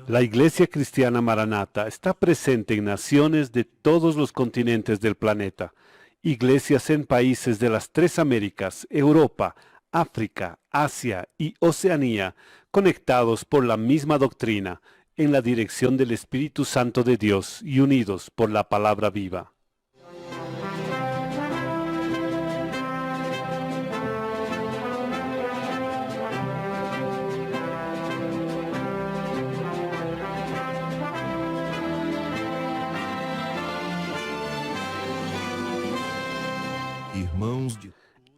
La Iglesia Cristiana Maranata está presente en naciones de todos los continentes del planeta, iglesias en países de las tres Américas, Europa, África, Asia y Oceanía, conectados por la misma doctrina, en la dirección del Espíritu Santo de Dios y unidos por la palabra viva.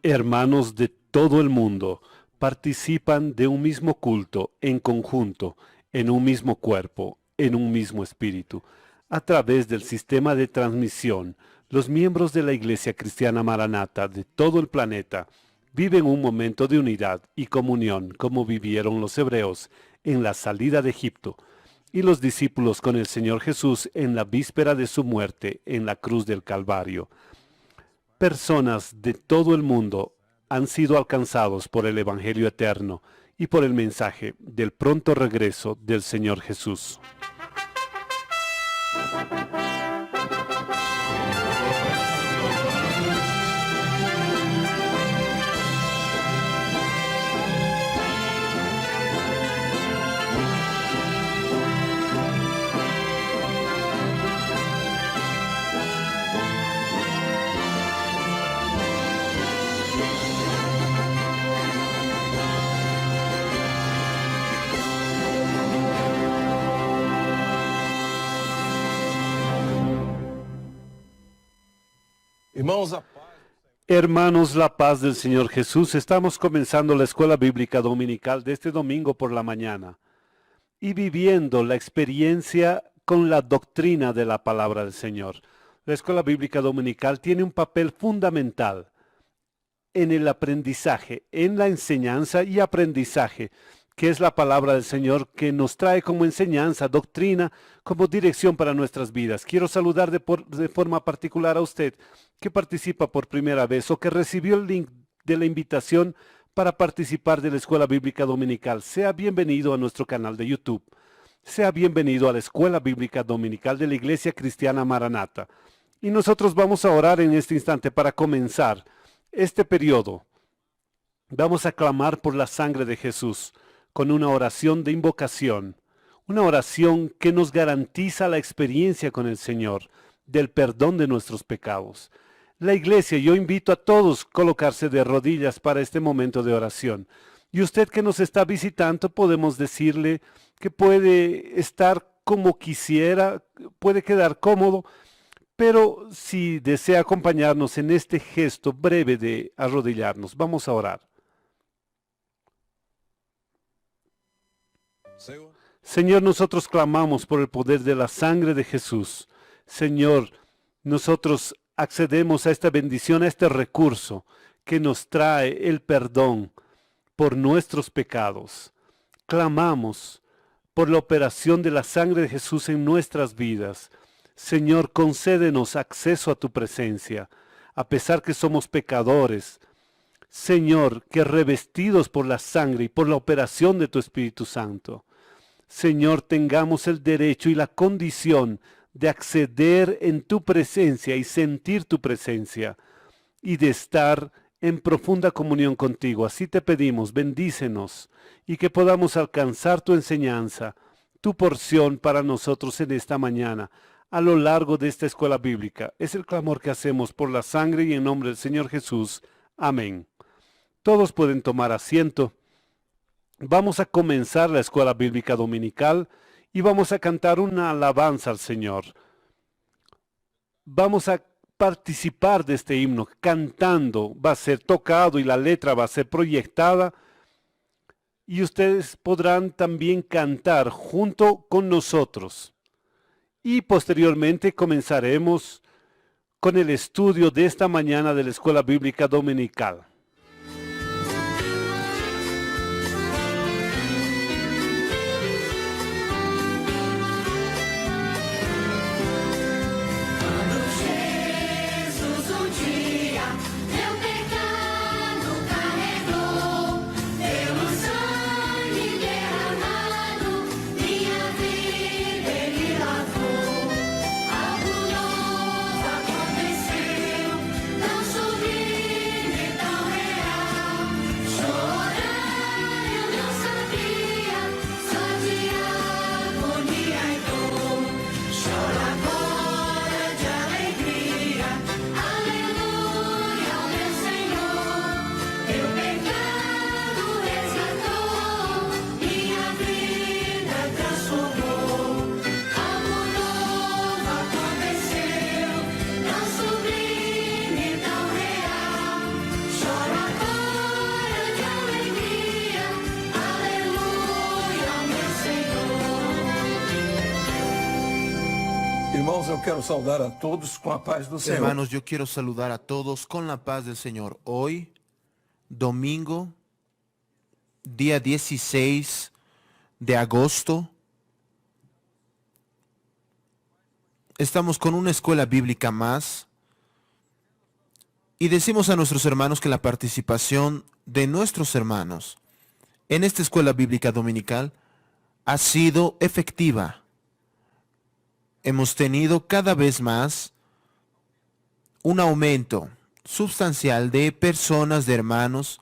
Hermanos de todo el mundo participan de un mismo culto en conjunto, en un mismo cuerpo, en un mismo espíritu. A través del sistema de transmisión, los miembros de la Iglesia Cristiana Maranata de todo el planeta viven un momento de unidad y comunión como vivieron los hebreos en la salida de Egipto y los discípulos con el Señor Jesús en la víspera de su muerte en la cruz del Calvario. Personas de todo el mundo han sido alcanzados por el Evangelio eterno y por el mensaje del pronto regreso del Señor Jesús. Hermanos, la paz del Señor Jesús. Estamos comenzando la escuela bíblica dominical de este domingo por la mañana y viviendo la experiencia con la doctrina de la palabra del Señor. La escuela bíblica dominical tiene un papel fundamental en el aprendizaje, en la enseñanza y aprendizaje, que es la palabra del Señor que nos trae como enseñanza, doctrina, como dirección para nuestras vidas. Quiero saludar de forma particular a usted que participa por primera vez o que recibió el link de la invitación para participar de la Escuela Bíblica Dominical. Sea bienvenido a nuestro canal de YouTube. Sea bienvenido a la Escuela Bíblica Dominical de la Iglesia Cristiana Maranata. Y nosotros vamos a orar en este instante para comenzar este periodo. Vamos a clamar por la sangre de Jesús con una oración de invocación, una oración que nos garantiza la experiencia con el Señor, del perdón de nuestros pecados. La iglesia, yo invito a todos a colocarse de rodillas para este momento de oración. Y usted que nos está visitando, podemos decirle que puede estar como quisiera, puede quedar cómodo, pero si desea acompañarnos en este gesto breve de arrodillarnos, vamos a orar. Señor, nosotros clamamos por el poder de la sangre de Jesús. Señor, nosotros accedemos a esta bendición, a este recurso que nos trae el perdón por nuestros pecados. Clamamos por la operación de la sangre de Jesús en nuestras vidas. Señor, concédenos acceso a tu presencia, a pesar que somos pecadores. Señor, que revestidos por la sangre y por la operación de tu Espíritu Santo, Señor, tengamos el derecho y la condición de acceder en tu presencia y sentir tu presencia y de estar en profunda comunión contigo. Así te pedimos, bendícenos y que podamos alcanzar tu enseñanza, tu porción para nosotros en esta mañana, a lo largo de esta escuela bíblica. Es el clamor que hacemos por la sangre y en nombre del Señor Jesús. Amén. Todos pueden tomar asiento. Vamos a comenzar la escuela bíblica dominical y vamos a cantar una alabanza al Señor. Vamos a participar de este himno cantando, va a ser tocado y la letra va a ser proyectada y ustedes podrán también cantar junto con nosotros. Y posteriormente comenzaremos con el estudio de esta mañana de la escuela bíblica dominical. Irmãos, eu quero saudar a todos com a paz do Senhor. Hermanos, yo quiero saludar a todos con la paz del Señor. Hoy, domingo, día 16 de agosto, estamos con una escuela bíblica más y decimos a nuestros hermanos que la participación de nuestros hermanos en esta escuela bíblica dominical ha sido efectiva. Hemos tenido cada vez más un aumento sustancial de personas, de hermanos,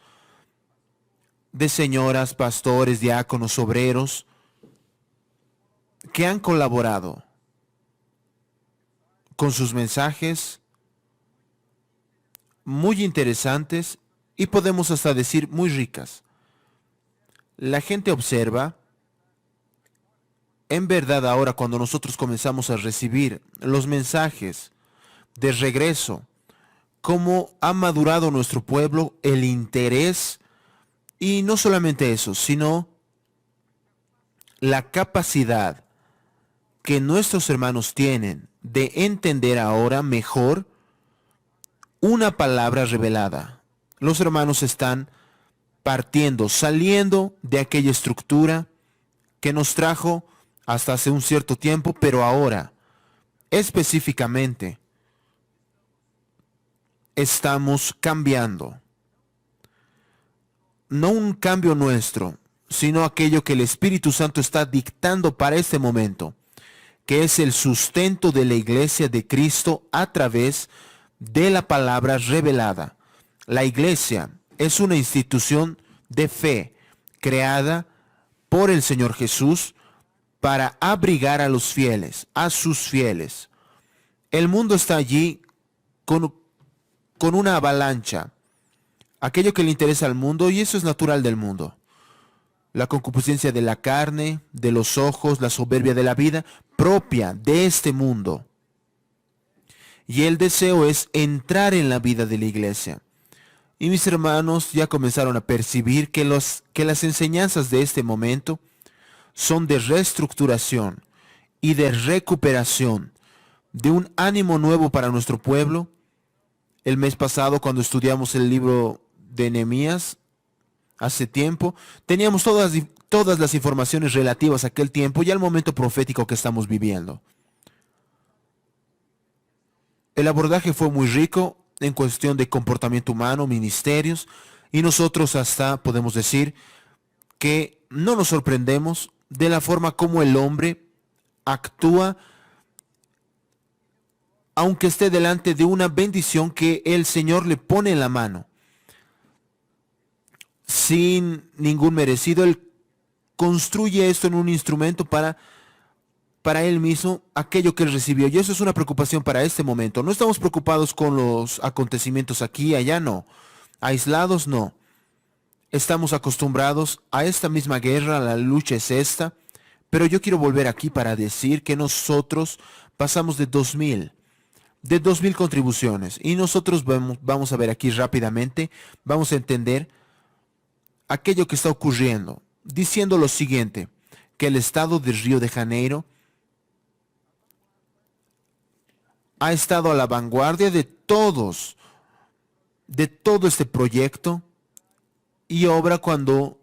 de señoras, pastores, diáconos, obreros, que han colaborado con sus mensajes muy interesantes y podemos hasta decir muy ricas. La gente observa, en verdad ahora cuando nosotros comenzamos a recibir los mensajes de regreso, cómo ha madurado nuestro pueblo, el interés, y no solamente eso, sino la capacidad que nuestros hermanos tienen de entender ahora mejor una palabra revelada. Los hermanos están partiendo, saliendo de aquella estructura que nos trajo hasta hace un cierto tiempo, pero ahora, específicamente, estamos cambiando. No un cambio nuestro, sino aquello que el Espíritu Santo está dictando para este momento, que es el sustento de la iglesia de Cristo a través de la palabra revelada. La iglesia es una institución de fe creada por el Señor Jesús para abrigar a los fieles, a sus fieles. El mundo está allí con una avalancha, aquello que le interesa al mundo, y eso es natural del mundo. La concupiscencia de la carne, de los ojos, la soberbia de la vida, propia de este mundo. Y el deseo es entrar en la vida de la iglesia. Y mis hermanos ya comenzaron a percibir que las enseñanzas de este momento son de reestructuración y de recuperación, de un ánimo nuevo para nuestro pueblo. El mes pasado, cuando estudiamos el libro de Nehemías, hace tiempo, teníamos todas las informaciones relativas a aquel tiempo y al momento profético que estamos viviendo. El abordaje fue muy rico en cuestión de comportamiento humano, ministerios, y nosotros hasta podemos decir que no nos sorprendemos de la forma como el hombre actúa, aunque esté delante de una bendición que el Señor le pone en la mano. Sin ningún merecido, Él construye esto en un instrumento para Él mismo, aquello que Él recibió. Y eso es una preocupación para este momento. No estamos preocupados con los acontecimientos aquí y allá, no. Aislados, no. Estamos acostumbrados a esta misma guerra, la lucha es esta. Pero yo quiero volver aquí para decir que nosotros pasamos de 2,000 contribuciones. Y nosotros vamos a ver aquí rápidamente, vamos a entender aquello que está ocurriendo, diciendo lo siguiente, que el estado de Río de Janeiro ha estado a la vanguardia de todo este proyecto y obra cuando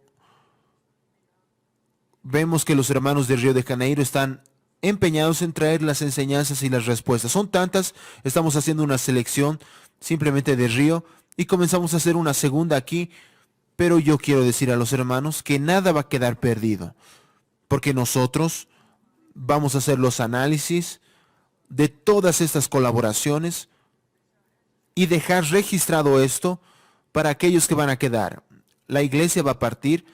vemos que los hermanos de Río de Janeiro están empeñados en traer las enseñanzas y las respuestas. Son tantas, estamos haciendo una selección simplemente de Río y comenzamos a hacer una segunda aquí, pero yo quiero decir a los hermanos que nada va a quedar perdido, porque nosotros vamos a hacer los análisis de todas estas colaboraciones y dejar registrado esto para aquellos que van a quedar. La iglesia va a partir,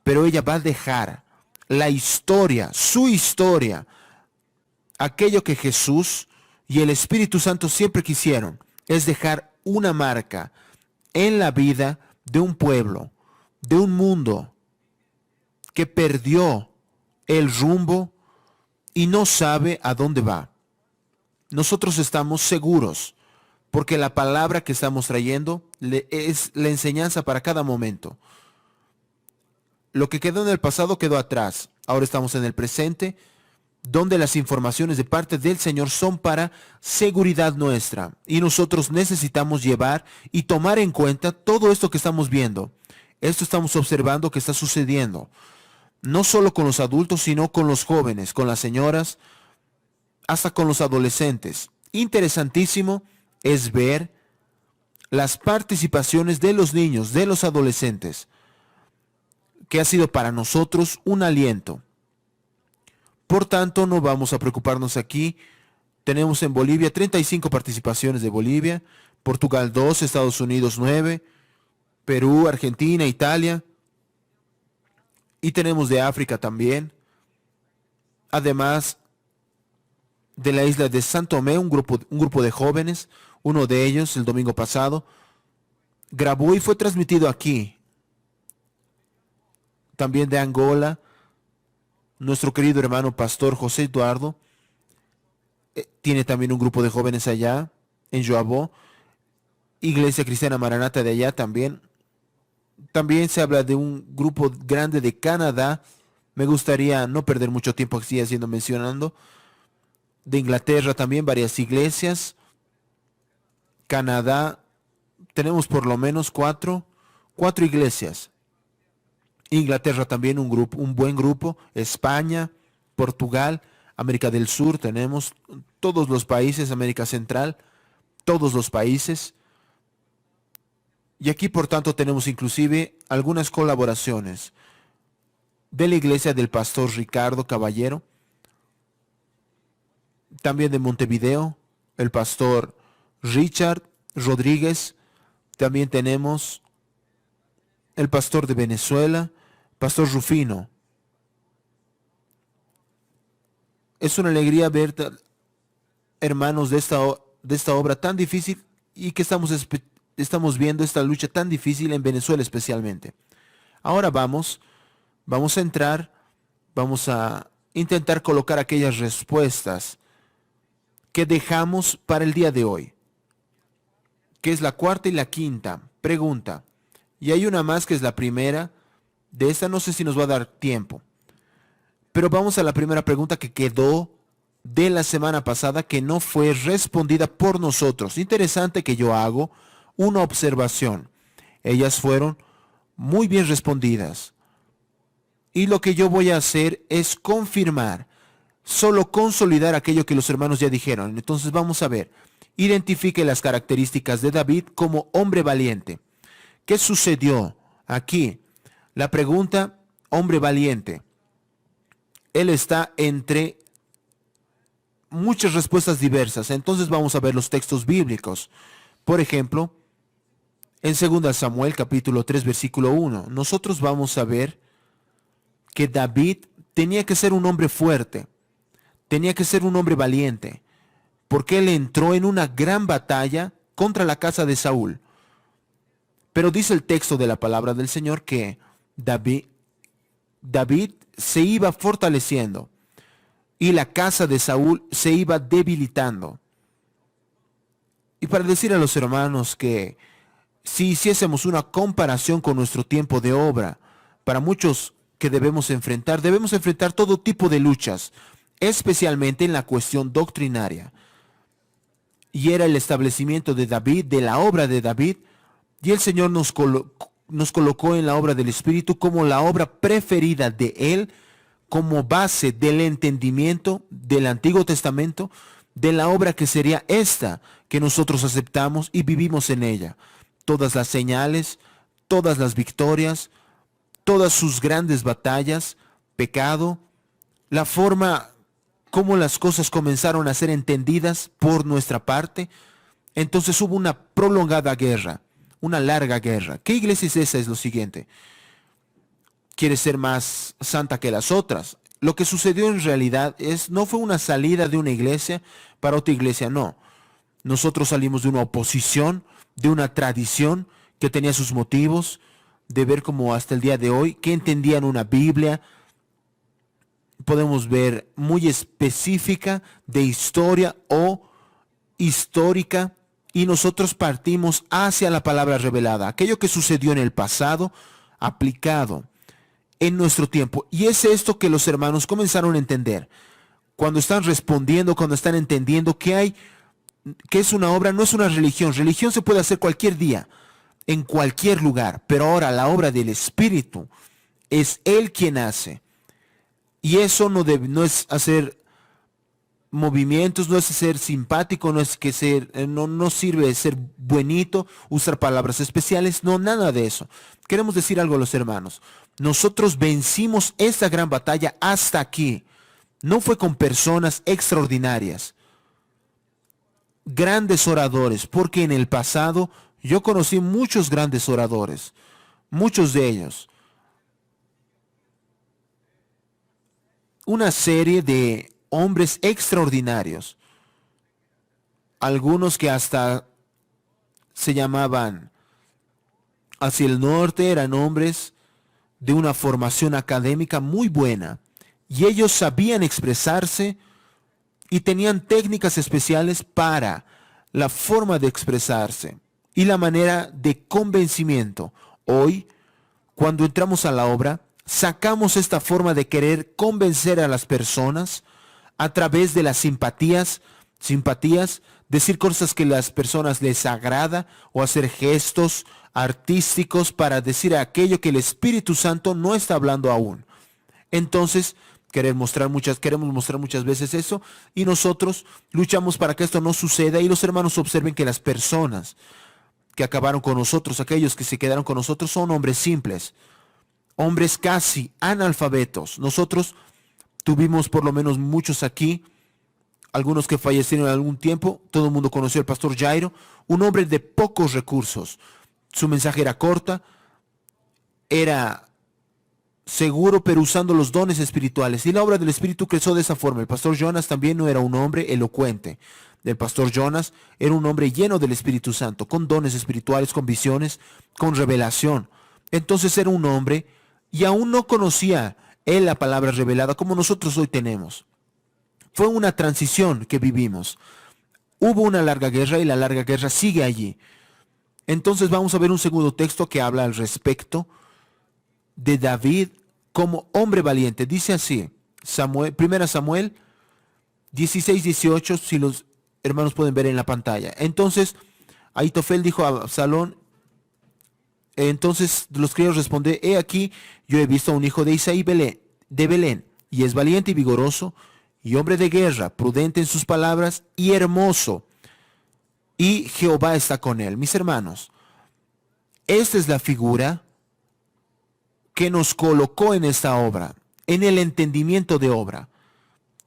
pero ella va a dejar la historia, su historia, aquello que Jesús y el Espíritu Santo siempre quisieron, es dejar una marca en la vida de un pueblo, de un mundo que perdió el rumbo y no sabe a dónde va. Nosotros estamos seguros porque la palabra que estamos trayendo es la enseñanza para cada momento. Lo que quedó en el pasado quedó atrás. Ahora estamos en el presente donde las informaciones de parte del Señor son para seguridad nuestra. Y nosotros necesitamos llevar y tomar en cuenta todo esto que estamos viendo. Esto estamos observando que está sucediendo. No solo con los adultos, sino con los jóvenes, con las señoras, hasta con los adolescentes. Interesantísimo es ver las participaciones de los niños, de los adolescentes, que ha sido para nosotros un aliento. Por tanto, no vamos a preocuparnos aquí. Tenemos en Bolivia 35 participaciones de Bolivia, Portugal 2, Estados Unidos 9, Perú, Argentina, Italia. Y tenemos de África también. Además de la isla de San Tomé, un grupo de jóvenes. Uno de ellos, el domingo pasado, grabó y fue transmitido aquí. También de Angola, nuestro querido hermano pastor José Eduardo tiene también un grupo de jóvenes allá, en Joabo. Iglesia Cristiana Maranata de allá también. También se habla de un grupo grande de Canadá. Me gustaría no perder mucho tiempo aquí haciendo mencionando. De Inglaterra también varias iglesias. Canadá, tenemos por lo menos cuatro iglesias. Inglaterra también un buen grupo. España, Portugal, América del Sur, tenemos todos los países, América Central, todos los países. Y aquí, por tanto, tenemos inclusive algunas colaboraciones de la iglesia del pastor Ricardo Caballero, también de Montevideo, el pastor Richard Rodríguez. También tenemos el pastor de Venezuela, pastor Rufino. Es una alegría ver, hermanos, de esta obra tan difícil y que estamos viendo esta lucha tan difícil en Venezuela especialmente. Ahora vamos a entrar, vamos a intentar colocar aquellas respuestas que dejamos para el día de hoy, que es la cuarta y la quinta pregunta. Y hay una más que es la primera. De esta no sé si nos va a dar tiempo. Pero vamos a la primera pregunta que quedó de la semana pasada, que no fue respondida por nosotros. Interesante que yo hago una observación. Ellas fueron muy bien respondidas. Y lo que yo voy a hacer es confirmar, solo consolidar aquello que los hermanos ya dijeron. Entonces vamos a ver. Identifique las características de David como hombre valiente. ¿Qué sucedió aquí? La pregunta, hombre valiente. Él está entre muchas respuestas diversas. Entonces vamos a ver los textos bíblicos. Por ejemplo, en 2 Samuel capítulo 3 versículo 1, nosotros vamos a ver que David tenía que ser un hombre fuerte, tenía que ser un hombre valiente, porque él entró en una gran batalla contra la casa de Saúl. Pero dice el texto de la palabra del Señor que David se iba fortaleciendo y la casa de Saúl se iba debilitando. Y para decir a los hermanos que si hiciésemos una comparación con nuestro tiempo de obra, para muchos que debemos enfrentar todo tipo de luchas, especialmente en la cuestión doctrinaria. Y era el establecimiento de David, de la obra de David, y el Señor nos colocó en la obra del Espíritu como la obra preferida de Él, como base del entendimiento del Antiguo Testamento, de la obra que sería esta, que nosotros aceptamos y vivimos en ella. Todas las señales, todas las victorias, todas sus grandes batallas, pecado, la forma como las cosas comenzaron a ser entendidas por nuestra parte. Entonces hubo una prolongada guerra, una larga guerra. ¿Qué iglesia es esa? Es lo siguiente. ¿Quiere ser más santa que las otras? Lo que sucedió en realidad no fue una salida de una iglesia para otra iglesia, no. Nosotros salimos de una oposición, de una tradición que tenía sus motivos, de ver cómo hasta el día de hoy, que entendían una Biblia, podemos ver muy específica de historia o histórica, y nosotros partimos hacia la palabra revelada, aquello que sucedió en el pasado, aplicado en nuestro tiempo. Y es esto que los hermanos comenzaron a entender. cuando están respondiendo, cuando están entendiendo que es una obra, no es una religión. Religión se puede hacer cualquier día, en cualquier lugar, pero ahora la obra del Espíritu es Él quien hace. Y eso no es hacer movimientos, no es ser simpático, no es que no sirve de ser buenito, usar palabras especiales, no, nada de eso. Queremos decir algo a los hermanos. Nosotros vencimos esta gran batalla hasta aquí. No fue con personas extraordinarias, grandes oradores, porque en el pasado yo conocí muchos grandes oradores, muchos de ellos. Una serie de hombres extraordinarios, algunos que hasta se llamaban hacia el norte, eran hombres de una formación académica muy buena, y ellos sabían expresarse y tenían técnicas especiales para la forma de expresarse y la manera de convencimiento. Hoy, cuando entramos a la obra, sacamos esta forma de querer convencer a las personas a través de las simpatías, decir cosas que a las personas les agrada o hacer gestos artísticos para decir aquello que el Espíritu Santo no está hablando aún. Entonces, queremos mostrar muchas veces eso, y nosotros luchamos para que esto no suceda, y los hermanos observen que las personas que acabaron con nosotros, aquellos que se quedaron con nosotros, son hombres simples, hombres casi analfabetos. Nosotros tuvimos por lo menos muchos aquí, algunos que fallecieron en algún tiempo. Todo el mundo conoció al pastor Jairo, un hombre de pocos recursos. Su mensaje era corta, era seguro, pero usando los dones espirituales. Y la obra del Espíritu creció de esa forma. El pastor Jonas también no era un hombre elocuente. El pastor Jonas era un hombre lleno del Espíritu Santo, con dones espirituales, con visiones, con revelación. Entonces era un hombre, y aún no conocía él la palabra revelada como nosotros hoy tenemos. Fue una transición que vivimos. Hubo una larga guerra, y la larga guerra sigue allí. Entonces vamos a ver un segundo texto que habla al respecto de David como hombre valiente. Dice así, 1 Samuel 16-18, si los hermanos pueden ver en la pantalla. Entonces Ahitofel dijo a Absalón, entonces los criados responden: he aquí, yo he visto a un hijo de Isaí de Belén, y es valiente y vigoroso, y hombre de guerra, prudente en sus palabras, y hermoso, y Jehová está con él. Mis hermanos, esta es la figura que nos colocó en esta obra, en el entendimiento de obra.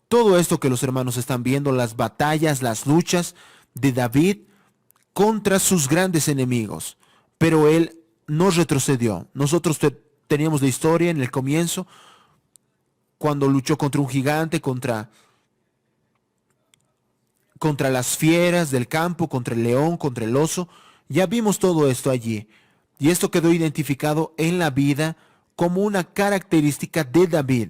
Todo esto que los hermanos están viendo, las batallas, las luchas de David contra sus grandes enemigos, pero él no retrocedió. Nosotros teníamos la historia en el comienzo, cuando luchó contra un gigante, contra las fieras del campo, contra el león, contra el oso. Ya vimos todo esto allí, y esto quedó identificado en la vida como una característica de David.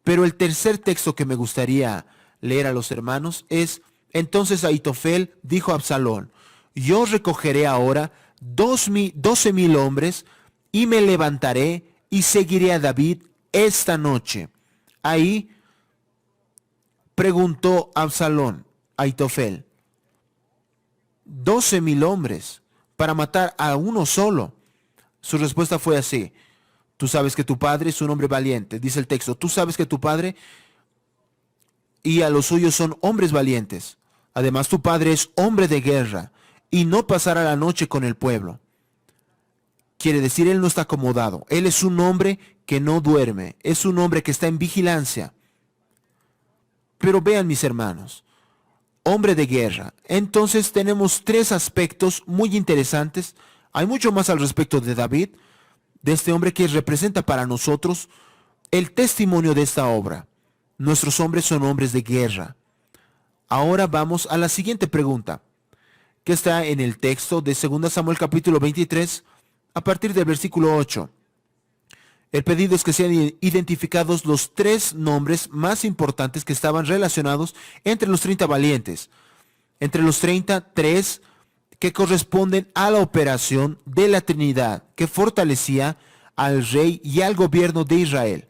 Pero el tercer texto que me gustaría leer a los hermanos es: entonces Ahitofel dijo a Absalón, yo recogeré ahora 12,000 hombres, y me levantaré y seguiré a David esta noche. Ahí preguntó Absalón a Ahitofel: 12,000 hombres para matar a uno solo. Su respuesta fue así: tú sabes que tu padre es un hombre valiente. Dice el texto, tú sabes que tu padre y a los suyos son hombres valientes. Además, tu padre es hombre de guerra, y no pasará la noche con el pueblo. Quiere decir, él no está acomodado. Él es un hombre que no duerme. Es un hombre que está en vigilancia. Pero vean, mis hermanos, hombre de guerra. Entonces tenemos tres aspectos muy interesantes. Hay mucho más al respecto de David, de este hombre que representa para nosotros el testimonio de esta obra. Nuestros hombres son hombres de guerra. Ahora vamos a la siguiente pregunta, que está en el texto de 2 Samuel capítulo 23, a partir del versículo 8. El pedido es que sean identificados los tres nombres más importantes que estaban relacionados entre los 30 valientes. Entre los 30, 3 que corresponden a la operación de la Trinidad, que fortalecía al rey y al gobierno de Israel.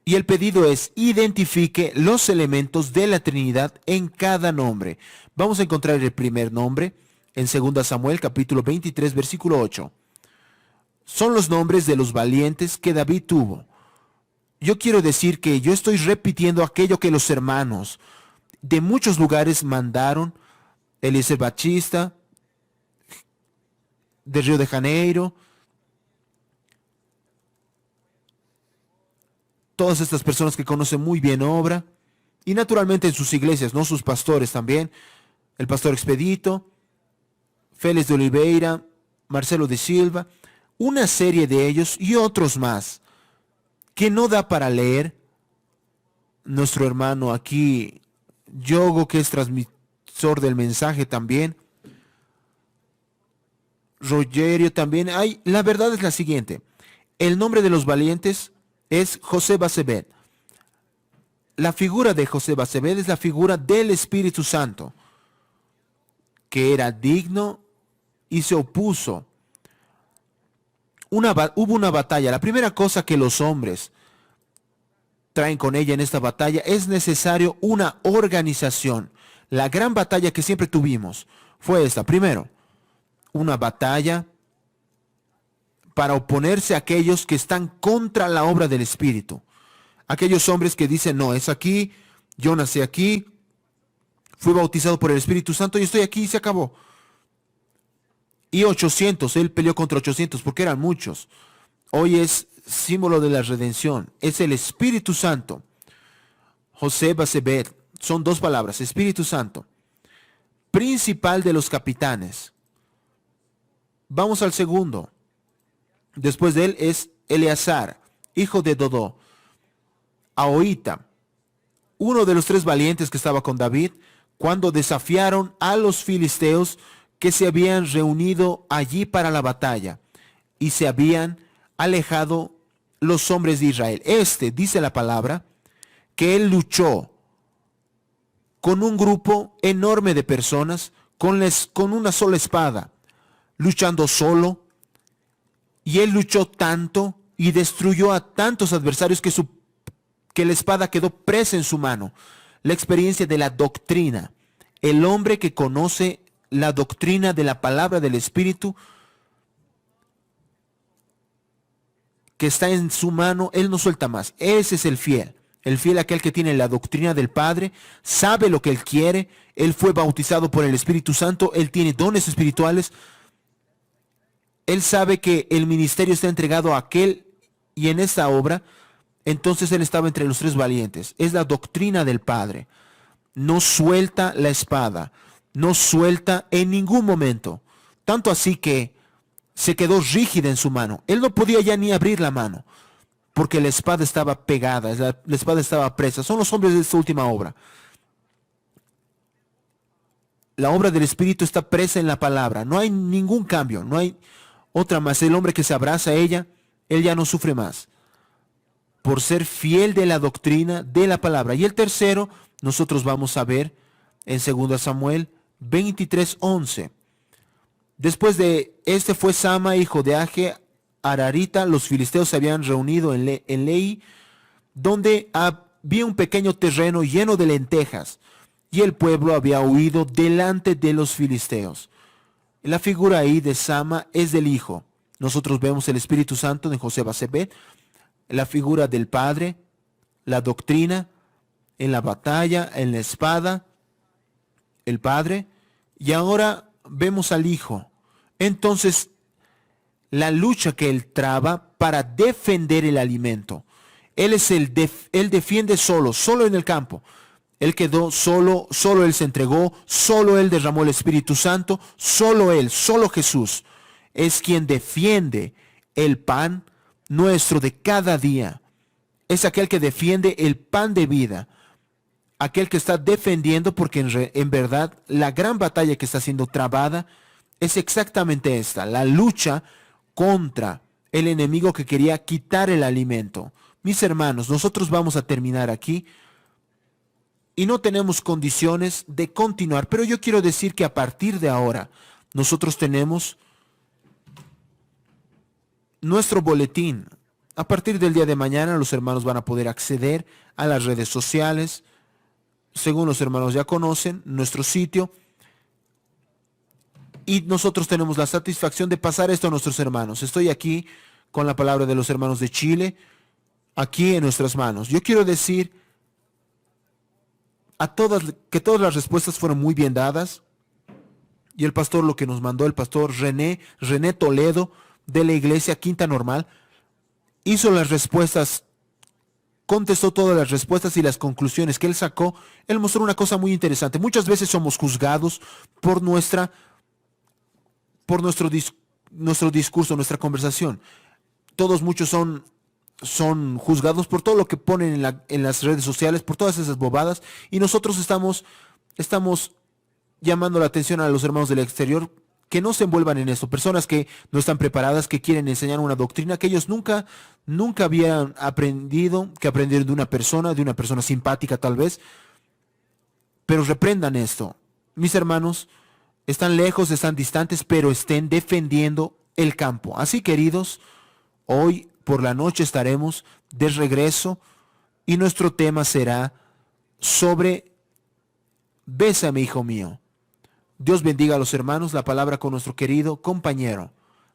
Y el pedido es: identifique los elementos de la Trinidad en cada nombre. Vamos a encontrar el primer nombre en 2 Samuel capítulo 23 versículo 8. Son los nombres de los valientes que David tuvo. Yo quiero decir que yo estoy repitiendo aquello que los hermanos de muchos lugares mandaron. Eliezer Batista, de Río de Janeiro, todas estas personas que conocen muy bien obra, y naturalmente en sus iglesias, no sus pastores también, el pastor Expedito, Félix de Oliveira, Marcelo de Silva, una serie de ellos y otros más, que no da para leer. Nuestro hermano aquí, Yogo, que es transmisor del mensaje también, Rogerio también. La verdad es la siguiente: el nombre de los valientes es José Basebet. La figura de José Basebet es la figura del Espíritu Santo, que era digno y se opuso. Hubo una batalla. La primera cosa que los hombres traen con ella en esta batalla es necesario una organización. La gran batalla que siempre tuvimos fue esta. Primero, una batalla para oponerse a aquellos que están contra la obra del Espíritu. Aquellos hombres que dicen: no, es aquí, yo nací aquí, fui bautizado por el Espíritu Santo y estoy aquí y se acabó. Y 800, él peleó contra 800 porque eran muchos. Hoy es símbolo de la redención, es el Espíritu Santo. José Basebet, son dos palabras: Espíritu Santo. Principal de los capitanes. Vamos al segundo. Después de él es Eleazar, hijo de Dodó. Ahorita, uno de los tres valientes que estaba con David, cuando desafiaron a los filisteos que se habían reunido allí para la batalla y se habían alejado los hombres de Israel. Dice la palabra, que él luchó con un grupo enorme de personas, con una sola espada, luchando solo. Y él luchó tanto y destruyó a tantos adversarios que la espada quedó presa en su mano. La experiencia de la doctrina. El hombre que conoce la doctrina de la palabra del Espíritu que está en su mano, él no suelta más. Ese es el fiel. El fiel, aquel que tiene la doctrina del Padre, sabe lo que él quiere. Él fue bautizado por el Espíritu Santo. Él tiene dones espirituales. Él sabe que el ministerio está entregado a aquel, y en esta obra, entonces él estaba entre los tres valientes. Es la doctrina del Padre. No suelta la espada, no suelta en ningún momento. Tanto así que se quedó rígida en su mano. Él no podía ya ni abrir la mano, porque la espada estaba pegada, la espada estaba presa. Son los hombres de esta última obra. La obra del Espíritu está presa en la palabra. No hay ningún cambio, no hay otra más. El hombre que se abraza a ella, él ya no sufre más, por ser fiel de la doctrina de la palabra. Y el tercero, nosotros vamos a ver en 2 Samuel 23:11. Después de fue Sama, hijo de Age, Ararita. Los filisteos se habían reunido en Lei, donde había un pequeño terreno lleno de lentejas, y el pueblo había huido delante de los filisteos. La figura ahí de Sama es del Hijo. Nosotros vemos el Espíritu Santo de José Basebet, la figura del Padre, la doctrina, en la batalla, en la espada, el Padre, y ahora vemos al Hijo. Entonces, la lucha que él traba para defender el alimento. Él defiende solo en el campo. Él quedó solo él se entregó, solo él derramó el Espíritu Santo, solo él, solo Jesús es quien defiende el pan nuestro de cada día. Es aquel que defiende el pan de vida, aquel que está defendiendo, porque en verdad la gran batalla que está siendo trabada es exactamente esta, la lucha contra el enemigo que quería quitar el alimento. Mis hermanos, nosotros vamos a terminar aquí y no tenemos condiciones de continuar, pero yo quiero decir que a partir de ahora nosotros tenemos nuestro boletín A partir del día de mañana los hermanos van a poder acceder a las redes sociales. Según los hermanos ya conocen, nuestro sitio. Y nosotros tenemos la satisfacción de pasar esto a nuestros hermanos. Estoy aquí con la palabra de los hermanos de Chile, aquí en nuestras manos. Yo quiero decir que todas las respuestas fueron muy bien dadas. Y el pastor, lo que nos mandó el pastor René Toledo, de la iglesia Quinta Normal, hizo las respuestas, contestó todas las respuestas y las conclusiones que él sacó. Él mostró una cosa muy interesante. Muchas veces somos juzgados por nuestro discurso, nuestra conversación. Muchos son juzgados por todo lo que ponen en las redes sociales, por todas esas bobadas, y nosotros estamos llamando la atención a los hermanos del exterior que no se envuelvan en esto. Personas que no están preparadas, que quieren enseñar una doctrina que ellos nunca habían aprendido, que aprendieron de una persona simpática tal vez. Pero reprendan esto. Mis hermanos, están lejos, están distantes, pero estén defendiendo el campo. Así, queridos, hoy por la noche estaremos de regreso y nuestro tema será sobre Bésame, hijo mío. Dios bendiga a los hermanos. La palabra con nuestro querido compañero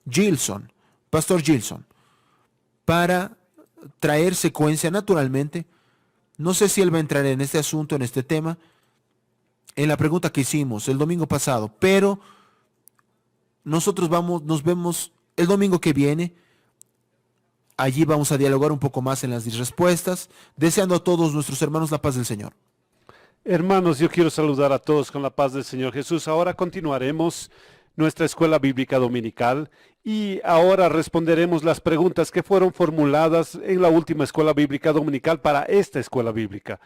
Gilson, Pastor Gilson, para traer secuencia naturalmente. No sé si él va a entrar en este asunto, en este tema, en la pregunta que hicimos el domingo pasado, pero nosotros nos vemos el domingo que viene. Allí vamos a dialogar un poco más en las respuestas, deseando a todos nuestros hermanos la paz del Señor. Hermanos, yo quiero saludar a todos con la paz del Señor Jesús. Ahora continuaremos nuestra escuela bíblica dominical y ahora responderemos las preguntas que fueron formuladas en la última escuela bíblica dominical para esta escuela bíblica.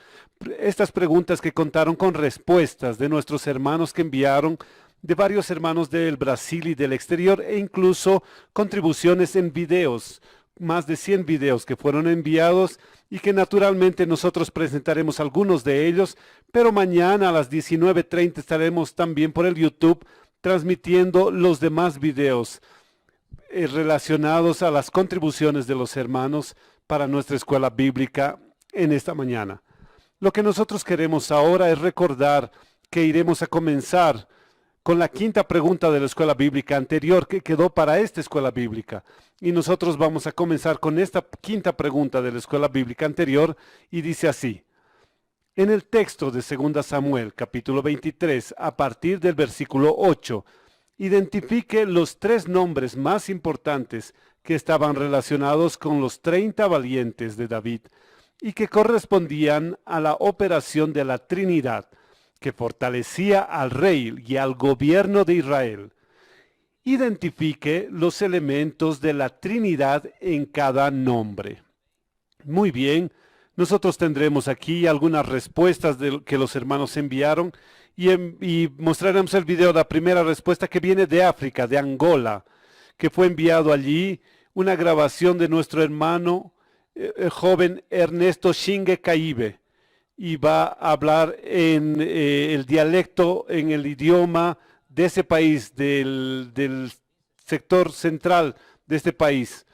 Estas preguntas que contaron con respuestas de nuestros hermanos que enviaron, de varios hermanos del Brasil y del exterior, e incluso contribuciones en videos, más de 100 videos que fueron enviados y que naturalmente nosotros presentaremos algunos de ellos, pero mañana a las 19:30 estaremos también por el YouTube transmitiendo los demás videos relacionados a las contribuciones de los hermanos para nuestra escuela bíblica en esta mañana. Lo que nosotros queremos ahora es recordar que iremos a comenzar con la quinta pregunta de la escuela bíblica anterior que quedó para esta escuela bíblica. Y nosotros vamos a comenzar con esta quinta pregunta de la escuela bíblica anterior y dice así. En el texto de 2 Samuel, capítulo 23, a partir del versículo 8, identifique los 3 nombres más importantes que estaban relacionados con los 30 valientes de David y que correspondían a la operación de la Trinidad, que fortalecía al rey y al gobierno de Israel. Identifique los elementos de la Trinidad en cada nombre. Muy bien, nosotros tendremos aquí algunas respuestas que los hermanos enviaron y mostraremos el video de la primera respuesta que viene de África, de Angola, que fue enviado allí, una grabación de nuestro hermano el joven Ernesto Shinge Caibe, y va a hablar en el dialecto, en el idioma de ese país, del sector central de este país.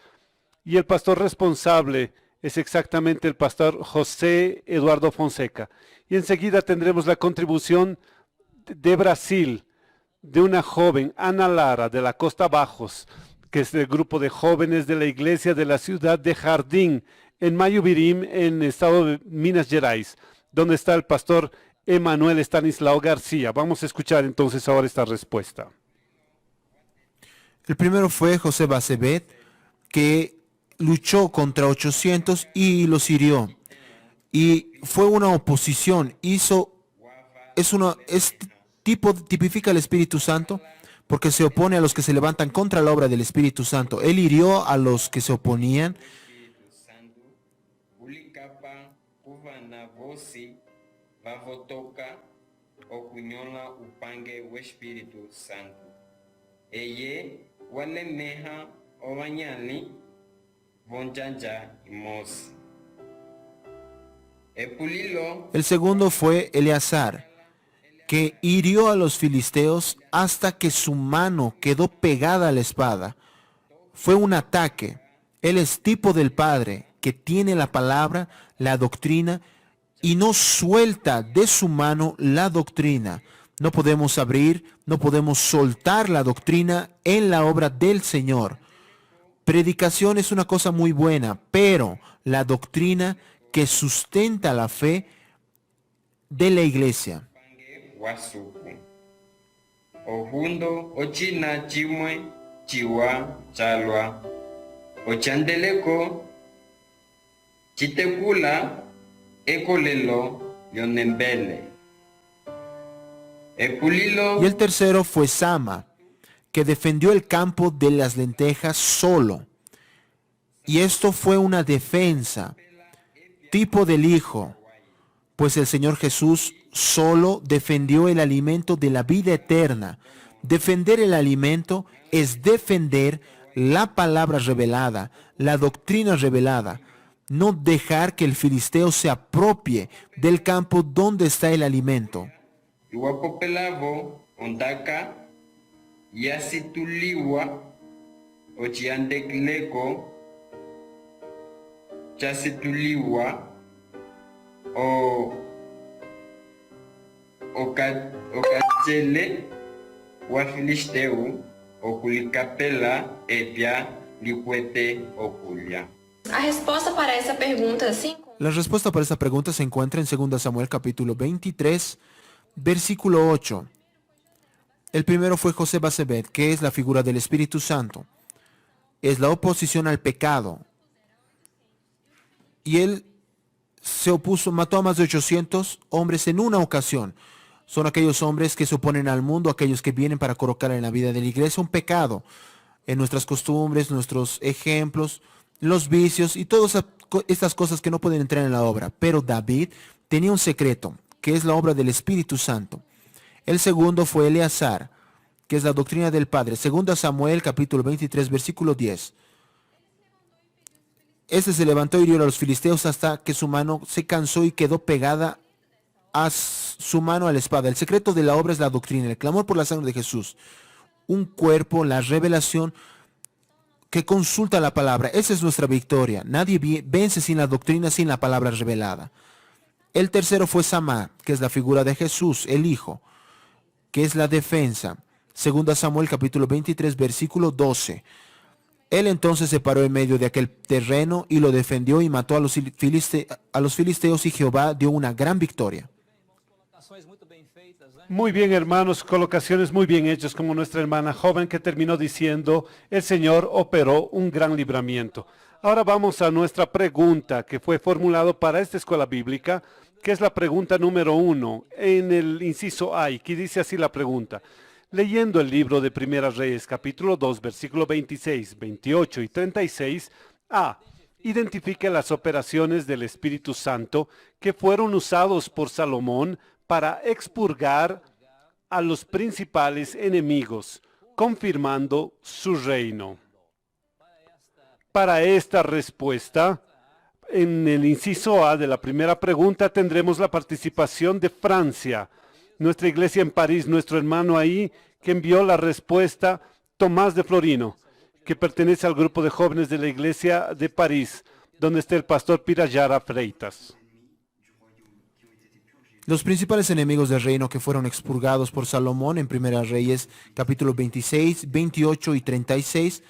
Y el pastor responsable es exactamente el pastor José Eduardo Fonseca. Y enseguida tendremos la contribución de Brasil, de una joven, Ana Lara, de la Costa Bajos, que es del grupo de jóvenes de la iglesia de la ciudad de Jardim, en Mayubirim, en el estado de Minas Gerais, donde está el pastor Emanuel Estanislao García. Vamos a escuchar entonces ahora esta respuesta. El primero fue José Bacebet, que luchó contra 800 y los hirió. Y fue una oposición. Tipifica el Espíritu Santo, porque se opone a los que se levantan contra la obra del Espíritu Santo. Él hirió a los que se oponían. El segundo fue Eleazar, que hirió a los filisteos hasta que su mano quedó pegada a la espada. Fue un ataque Él es tipo del Padre, que tiene la palabra, la doctrina, y no suelta de su mano la doctrina. No podemos abrir, no podemos soltar la doctrina en la obra del Señor. Predicación es una cosa muy buena, pero la doctrina que sustenta la fe de la iglesia. Wasuku. Ohundo ochina chimwe chiwa chalwa. Ochandeleko chitekula ekolelo yonembele. Ekulilo Y el tercero fue Sama, que defendió el campo de las lentejas solo. Y esto fue una defensa, tipo del Hijo, pues el Señor Jesús solo defendió el alimento de la vida eterna. Defender el alimento es defender la palabra revelada, la doctrina revelada. No dejar que el filisteo se apropie del campo donde está el alimento. Iwapopelavo ondaka yasituliwa ochiandekleko chasituliwa o okachele wa filisteu okulikapela epia likwete okulya. A resposta para essa pergunta, La respuesta para esta pregunta se encuentra en 2 Samuel capítulo 23, versículo 8. El primero fue José Basebet, que es la figura del Espíritu Santo. Es la oposición al pecado. Y él se opuso, mató a más de 800 hombres en una ocasión. Son aquellos hombres que se oponen al mundo, aquellos que vienen para colocar en la vida de la iglesia un pecado, en nuestras costumbres, nuestros ejemplos, los vicios y todas estas cosas que no pueden entrar en la obra. Pero David tenía un secreto, que es la obra del Espíritu Santo. El segundo fue Eleazar, que es la doctrina del Padre. 2 Samuel capítulo 23, versículo 10. Este se levantó y hirió a los filisteos hasta que su mano se cansó y quedó pegada a su mano a la espada. El secreto de la obra es la doctrina, el clamor por la sangre de Jesús. Un cuerpo, la revelación que consulta la palabra. Esa es nuestra victoria. Nadie vence sin la doctrina, sin la palabra revelada. El tercero fue Samá, que es la figura de Jesús, el Hijo, que es la defensa. 2 Samuel capítulo 23, versículo 12. Él entonces se paró en medio de aquel terreno y lo defendió y mató a los filisteos, y Jehová dio una gran victoria. Muy bien, hermanos, colocaciones muy bien hechas, como nuestra hermana joven que terminó diciendo, el Señor operó un gran libramiento. Ahora vamos a nuestra pregunta que fue formulado para esta escuela bíblica, que es la pregunta número 1 en el inciso A, y que dice así la pregunta. Leyendo el libro de Primeras Reyes, capítulo 2, versículo 26, 28 y 36, A. Identifica las operaciones del Espíritu Santo que fueron usados por Salomón para expurgar a los principales enemigos, confirmando su reino. Para esta respuesta, en el inciso A de la primera pregunta tendremos la participación de Francia. Nuestra iglesia en París, nuestro hermano ahí que envió la respuesta, Tomás de Florino, que pertenece al grupo de jóvenes de la iglesia de París, donde está el pastor Pirayara Freitas. Los principales enemigos del reino que fueron expurgados por Salomón en Primeras Reyes, capítulo 26, 28 y 36,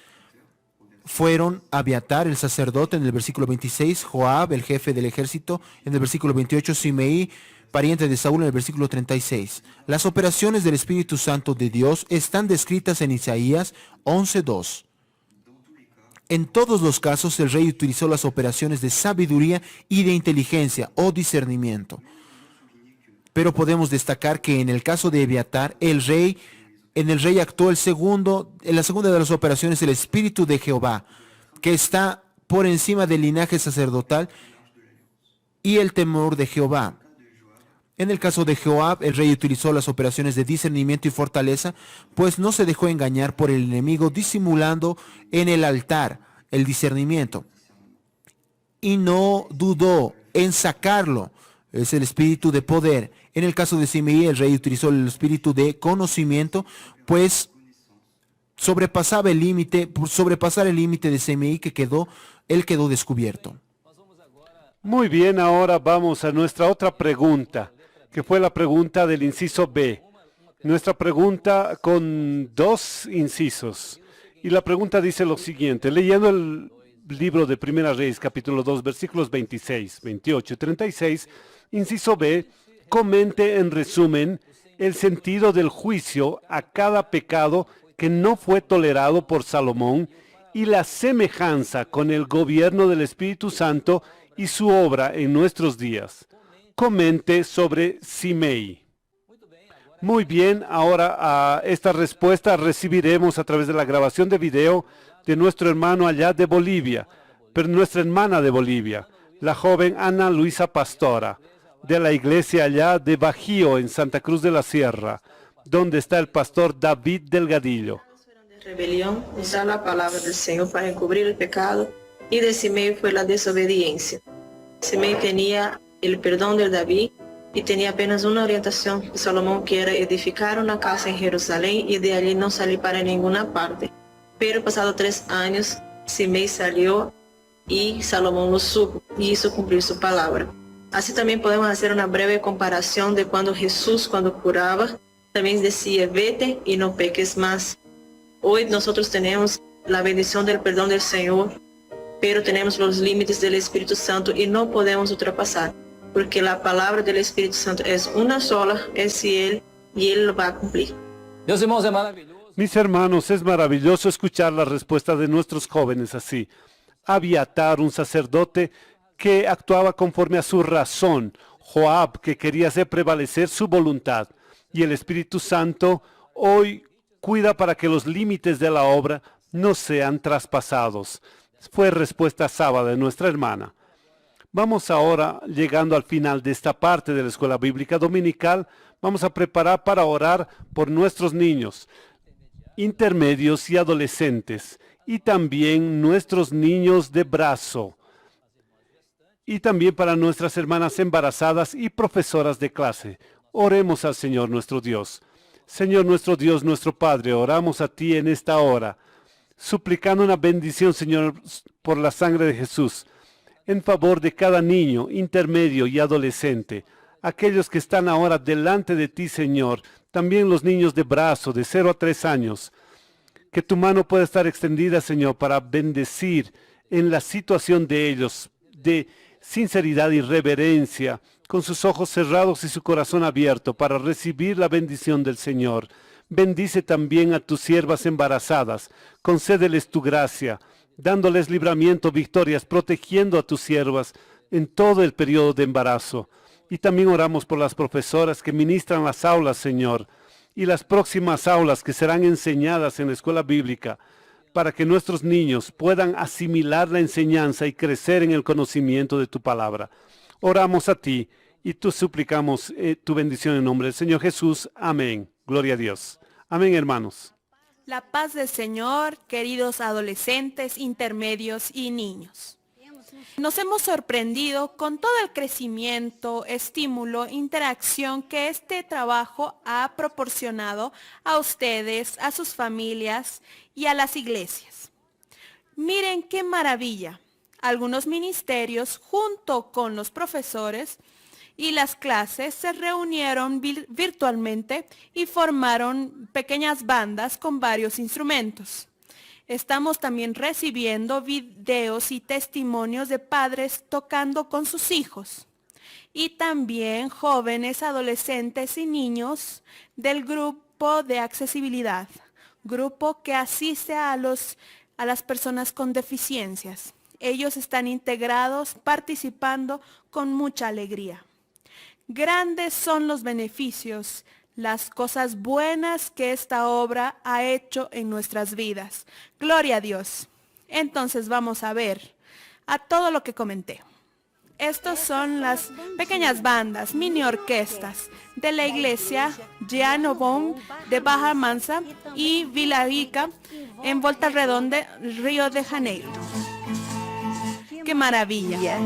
fueron Abiatar, el sacerdote, en el versículo 26, Joab, el jefe del ejército, en el versículo 28, Simeí, pariente de Saúl, en el versículo 36. Las operaciones del Espíritu Santo de Dios están descritas en Isaías 11:2. En todos los casos, el rey utilizó las operaciones de sabiduría y de inteligencia o discernimiento. Pero podemos destacar que en el caso de Abiatar, en el rey actuó en la segunda de las operaciones, el Espíritu de Jehová, que está por encima del linaje sacerdotal, y el temor de Jehová. En el caso de Joab, el rey utilizó las operaciones de discernimiento y fortaleza, pues no se dejó engañar por el enemigo, disimulando en el altar el discernimiento. Y no dudó en sacarlo. Es el espíritu de poder. En el caso de Simeí, el rey utilizó el espíritu de conocimiento, pues sobrepasar el límite de CMI él quedó descubierto. Muy bien, ahora vamos a nuestra otra pregunta, que fue la pregunta del inciso B. Nuestra pregunta con dos incisos. Y la pregunta dice lo siguiente, leyendo el libro de Primera Reyes, capítulo 2, versículos 26, 28 y 36, inciso B, comente en resumen el sentido del juicio a cada pecado que no fue tolerado por Salomón y la semejanza con el gobierno del Espíritu Santo y su obra en nuestros días. Comente sobre Simei. Muy bien, ahora a esta respuesta recibiremos a través de la grabación de video de nuestro hermano allá de Bolivia, pero nuestra hermana de Bolivia, la joven Ana Luisa Pastora, de la iglesia allá de Bajío en Santa Cruz de la Sierra, donde está el pastor David Delgadillo. Rebelión, usar la palabra del Señor para encubrir el pecado, y de Simei fue la desobediencia. Simei tenía el perdón de David y tenía apenas una orientación de Salomón, que era edificar una casa en Jerusalén y de allí no salir para ninguna parte. Pero pasados 3 años, Simei salió y Salomón lo supo y hizo cumplir su palabra. Así también podemos hacer una breve comparación de cuando Jesús, cuando curaba, también decía, vete y no peques más. Hoy nosotros tenemos la bendición del perdón del Señor, pero tenemos los límites del Espíritu Santo y no podemos ultrapasar, porque la palabra del Espíritu Santo es una sola, es fiel y Él lo va a cumplir. Meus irmãos, é maravilhoso. Mis hermanos, es maravilloso escuchar la respuesta de nuestros jóvenes así. Abiatar, un sacerdote que actuaba conforme a su razón. Joab, que quería hacer prevalecer su voluntad. Y el Espíritu Santo hoy cuida para que los límites de la obra no sean traspasados. Fue respuesta sábado de nuestra hermana. Vamos ahora, llegando al final de esta parte de la Escuela Bíblica Dominical, vamos a preparar para orar por nuestros niños, intermedios y adolescentes, y también nuestros niños de brazo, y también para nuestras hermanas embarazadas y profesoras de clase. Oremos al Señor nuestro Dios. Señor nuestro Dios, nuestro Padre, oramos a ti en esta hora, suplicando una bendición, Señor, por la sangre de Jesús, en favor de cada niño, intermedio y adolescente, aquellos que están ahora delante de ti, Señor, también los niños de brazo, de 0 a 3 años, que tu mano pueda estar extendida, Señor, para bendecir en la situación de ellos, de sinceridad y reverencia, con sus ojos cerrados y su corazón abierto para recibir la bendición del Señor. Bendice también a tus siervas embarazadas, concédeles tu gracia, dándoles libramiento, victorias, protegiendo a tus siervas en todo el periodo de embarazo. Y también oramos por las profesoras que ministran las aulas, Señor, y las próximas aulas que serán enseñadas en la escuela bíblica, para que nuestros niños puedan asimilar la enseñanza y crecer en el conocimiento de tu palabra. Oramos a ti y tú suplicamos tu bendición en nombre del Señor Jesús. Amén. Gloria a Dios. Amén, hermanos. La paz del Señor, queridos adolescentes, intermedios y niños. Nos hemos sorprendido con todo el crecimiento, estímulo, interacción que este trabajo ha proporcionado a ustedes, a sus familias y a las iglesias. Miren qué maravilla. Algunos ministerios, junto con los profesores y las clases, se reunieron virtualmente y formaron pequeñas bandas con varios instrumentos. Estamos también recibiendo videos y testimonios de padres tocando con sus hijos. Y también jóvenes, adolescentes y niños del grupo de accesibilidad, grupo que asiste a las personas con deficiencias. Ellos están integrados, participando con mucha alegría. Grandes son los beneficios, las cosas buenas que esta obra ha hecho en nuestras vidas. Gloria a Dios. Entonces vamos a ver a todo lo que comenté. Estos son las pequeñas bandas, mini orquestas de la iglesia Giano Bom de Barra Mansa y Vila Rica en Volta Redonda, Río de Janeiro. ¡Qué maravilla!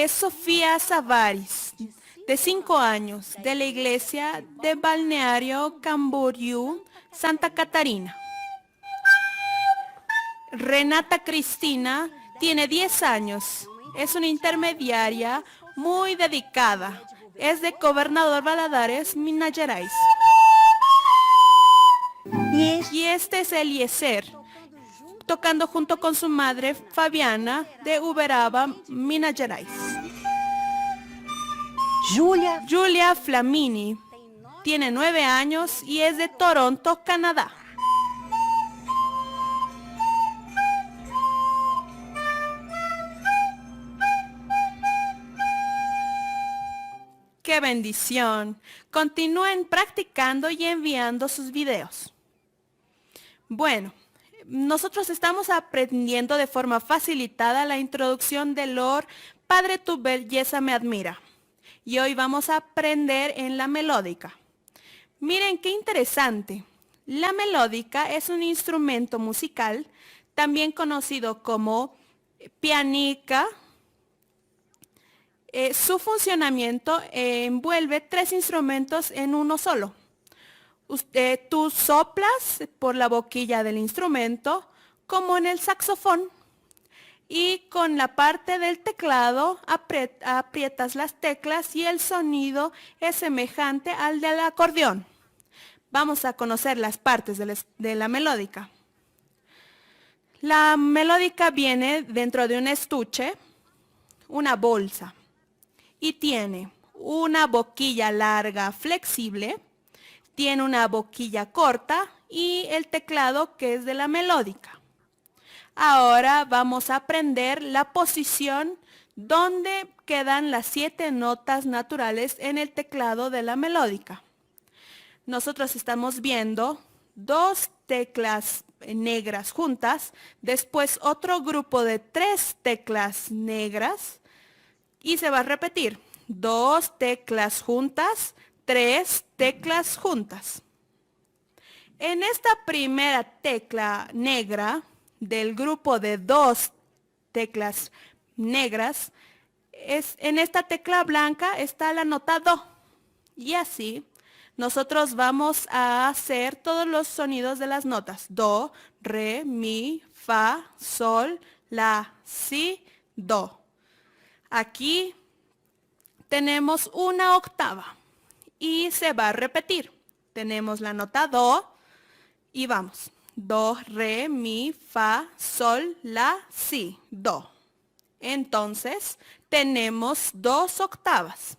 es Sofía Savaris, de 5 años, de la iglesia de Balneario Camboriú, Santa Catarina. Renata Cristina tiene 10 años, es una intermediaria muy dedicada, es de Gobernador Valadares, Minas Gerais. Y este es Eliezer, tocando junto con su madre Fabiana de Uberaba, Minas Gerais. Julia Flamini tiene 9 años y es de Toronto, Canadá. ¡Qué bendición! Continúen practicando y enviando sus videos. Bueno, nosotros estamos aprendiendo de forma facilitada la introducción del Lord Padre, tu belleza me admira. Y hoy vamos a aprender en la melódica. Miren qué interesante. La melódica es un instrumento musical, también conocido como pianica. Su funcionamiento envuelve 3 instrumentos en uno solo. Tú soplas por la boquilla del instrumento, como en el saxofón, y con la parte del teclado aprietas las teclas y el sonido es semejante al del acordeón. Vamos a conocer las partes de la melódica. La melódica viene dentro de un estuche, una bolsa, y tiene una boquilla larga flexible, tiene una boquilla corta y el teclado que es de la melódica. Ahora vamos a aprender la posición donde quedan las 7 notas naturales en el teclado de la melódica. Nosotros estamos viendo 2 teclas negras juntas, después otro grupo de 3 teclas negras y se va a repetir 2 teclas juntas, 3 teclas juntas. En esta primera tecla negra del grupo de 2 teclas negras, en esta tecla blanca está la nota do. Y así nosotros vamos a hacer todos los sonidos de las notas. Do, re, mi, fa, sol, la, si, do. Aquí tenemos una octava y se va a repetir. Tenemos la nota do y vamos. Do, re, mi, fa, sol, la, si, do. Entonces, tenemos 2 octavas.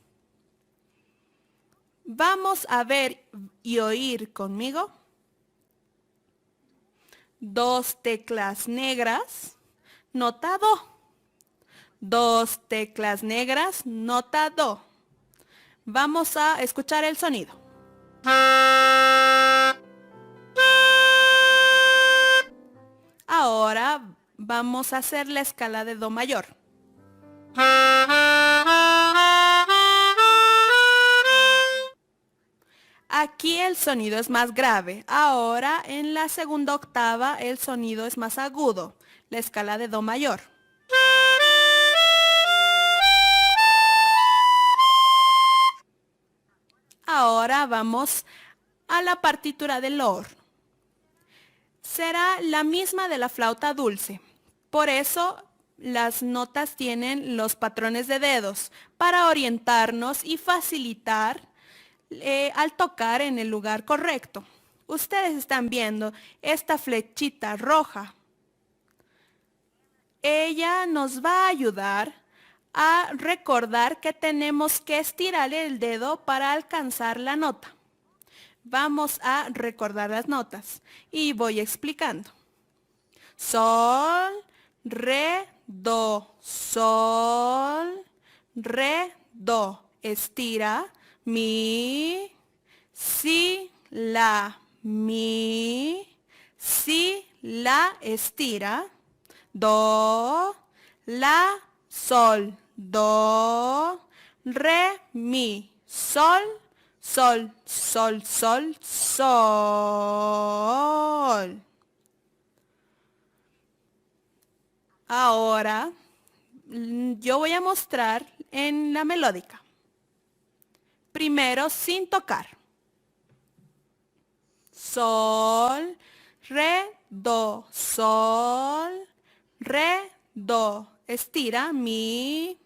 Vamos a ver y oír conmigo. 2 teclas negras, nota do. 2 teclas negras, nota do. Vamos a escuchar el sonido. Ahora vamos a hacer la escala de do mayor. Aquí el sonido es más grave. Ahora en la segunda octava el sonido es más agudo. La escala de do mayor. Ahora vamos a la partitura del Lord. Será la misma de la flauta dulce. Por eso las notas tienen los patrones de dedos para orientarnos y facilitar al tocar en el lugar correcto. Ustedes están viendo esta flechita roja. Ella nos va a ayudar a recordar que tenemos que estirar el dedo para alcanzar la nota. Vamos a recordar las notas y voy explicando. Sol, re, do, sol, re, do. Estira, mi, si, la, mi, si, la, estira, do, la, sol, do, re, mi, sol, sol, sol, sol, sol. Ahora yo voy a mostrar en la melódica. Primero sin tocar. Sol, re, do, sol, re, do. Estira, mi,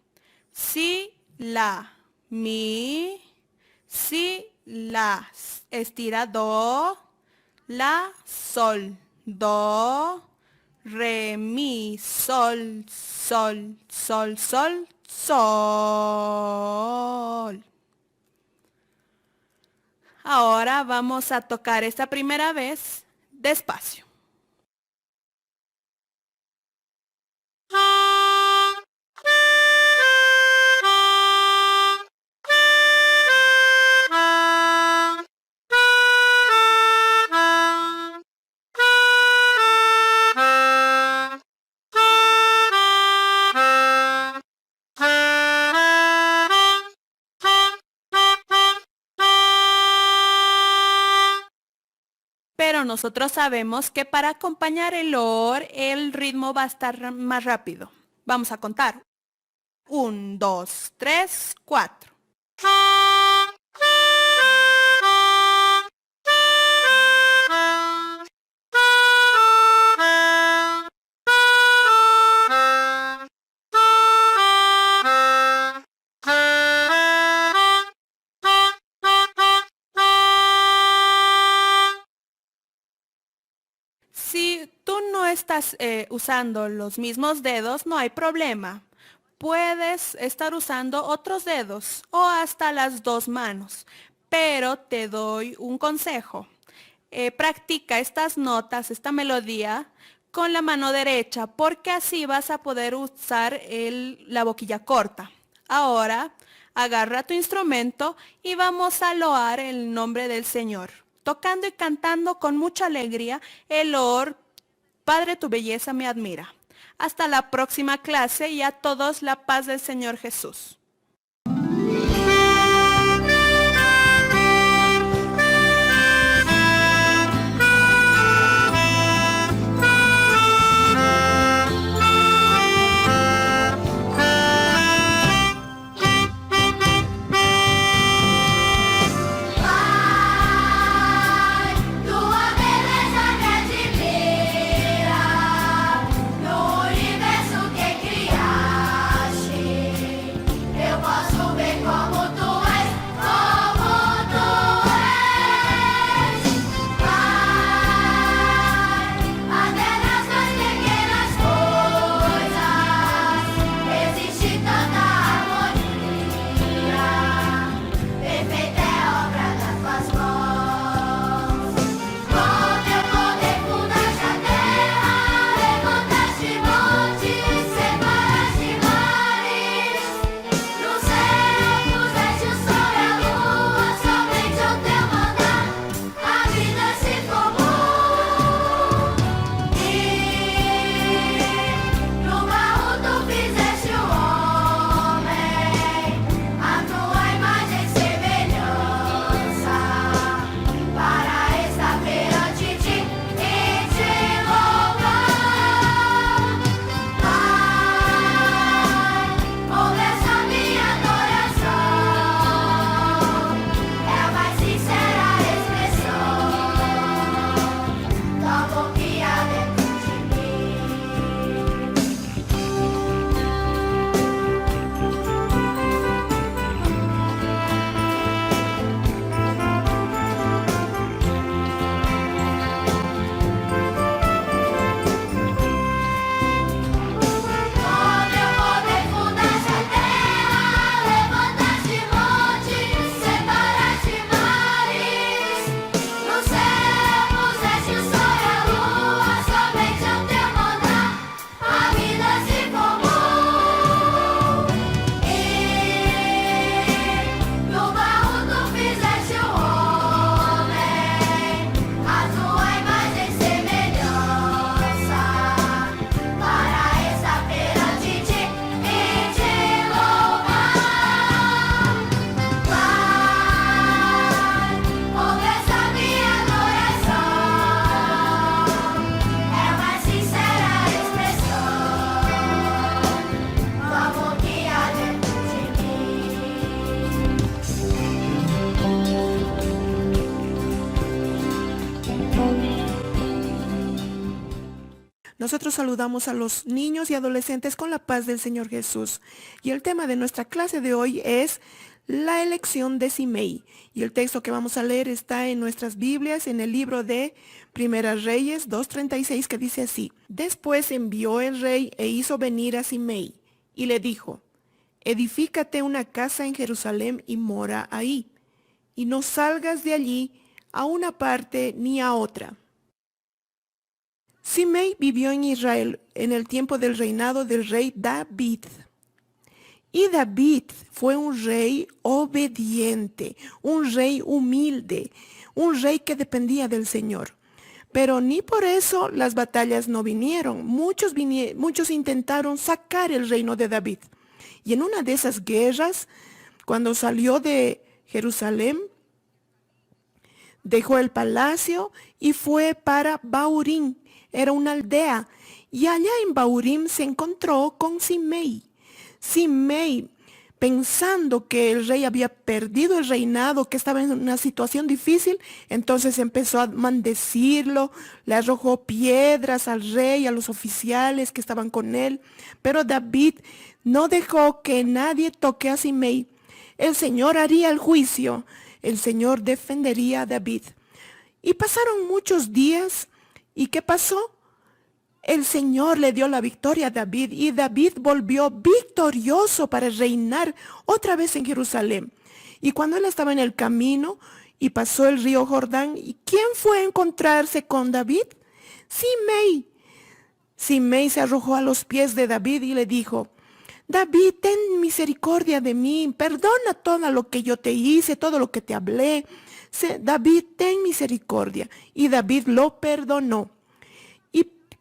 si, la, mi, si, la. Estira, do, la, sol, do, re, mi, sol, sol, sol, sol, sol. Ahora vamos a tocar esta primera vez despacio. Pero nosotros sabemos que para acompañar el loor, el ritmo va a estar más rápido. Vamos a contar. 1, 2, 3, 4. Si tú no estás usando los mismos dedos, no hay problema. Puedes estar usando otros dedos o hasta las 2 manos. Pero te doy un consejo. Practica estas notas, esta melodía, con la mano derecha, porque así vas a poder usar la boquilla corta. Ahora, agarra tu instrumento y vamos a loar el nombre del Señor, tocando y cantando con mucha alegría el loor Padre, tu belleza me admira. Hasta la próxima clase y a todos la paz del Señor Jesús. No universo que criaste, Nosotros saludamos a los niños y adolescentes con la paz del Señor Jesús. Y el tema de nuestra clase de hoy es la elección de Simei. Y el texto que vamos a leer está en nuestras Biblias, en el libro de Primera Reyes 2:36, que dice así: Después envió el rey e hizo venir a Simei y le dijo: Edifícate una casa en Jerusalén y mora ahí, y no salgas de allí a una parte ni a otra. Simei vivió en Israel en el tiempo del reinado del rey David. Y David fue un rey obediente, un rey humilde, un rey que dependía del Señor. Pero ni por eso las batallas no vinieron. Muchos intentaron sacar el reino de David. Y en una de esas guerras, cuando salió de Jerusalén, dejó el palacio y fue para Baurín. Era una aldea. Y allá en Baurín se encontró con Simei. Simei, pensando que el rey había perdido el reinado, que estaba en una situación difícil, entonces empezó a maldecirlo, le arrojó piedras al rey, a los oficiales que estaban con él. Pero David no dejó que nadie toque a Simei. El Señor haría el juicio, el Señor defendería a David. Y pasaron muchos días, ¿y qué pasó? El Señor le dio la victoria a David y David volvió victorioso para reinar otra vez en Jerusalén. Y cuando él estaba en el camino y pasó el río Jordán, ¿y quién fue a encontrarse con David? Simei. Simei se arrojó a los pies de David y le dijo: David, ten misericordia de mí, perdona todo lo que yo te hice, todo lo que te hablé. David, ten misericordia. Y David lo perdonó.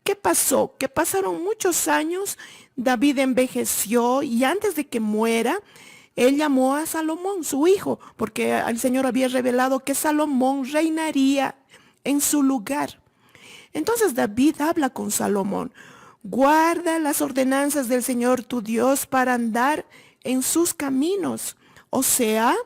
¿Qué pasó? Que pasaron muchos años, David envejeció y antes de que muera, él llamó a Salomón, su hijo, porque el Señor había revelado que Salomón reinaría en su lugar. Entonces David habla con Salomón: guarda las ordenanzas del Señor tu Dios para andar en sus caminos. O sea,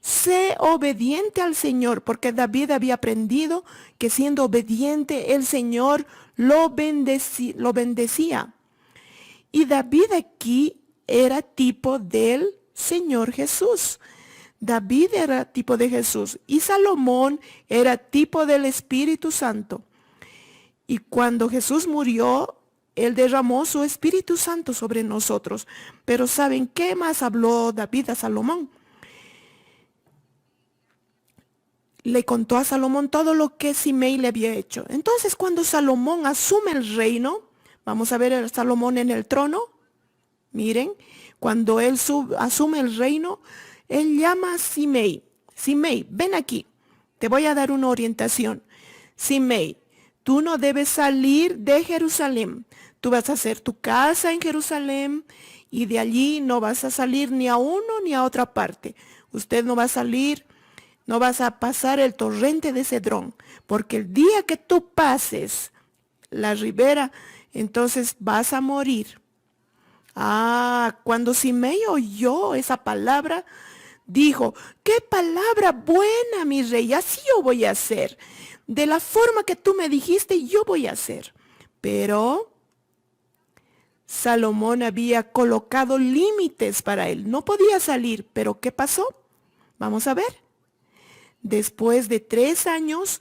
sé obediente al Señor, porque David había aprendido que siendo obediente el Señor lo bendecía. Y David aquí era tipo del Señor Jesús. David era tipo de Jesús y Salomón era tipo del Espíritu Santo. Y cuando Jesús murió, Él derramó su Espíritu Santo sobre nosotros. Pero ¿saben qué más habló David a Salomón? Le contó a Salomón todo lo que Simei le había hecho. Entonces, cuando Salomón asume el reino, vamos a ver a Salomón en el trono. Miren, cuando él asume el reino, él llama a Simei. Simei, ven aquí, te voy a dar una orientación. Simei, tú no debes salir de Jerusalén. Tú vas a hacer tu casa en Jerusalén y de allí no vas a salir ni a uno ni a otra parte. Usted no va a salir. No vas a pasar el torrente de Cedrón, porque el día que tú pases la ribera, entonces vas a morir. Cuando Simei oyó esa palabra, dijo: ¡qué palabra buena, mi rey! Así yo voy a hacer. De la forma que tú me dijiste, yo voy a hacer. Pero Salomón había colocado límites para él. No podía salir. ¿Pero qué pasó? Vamos a ver. Después de 3 años,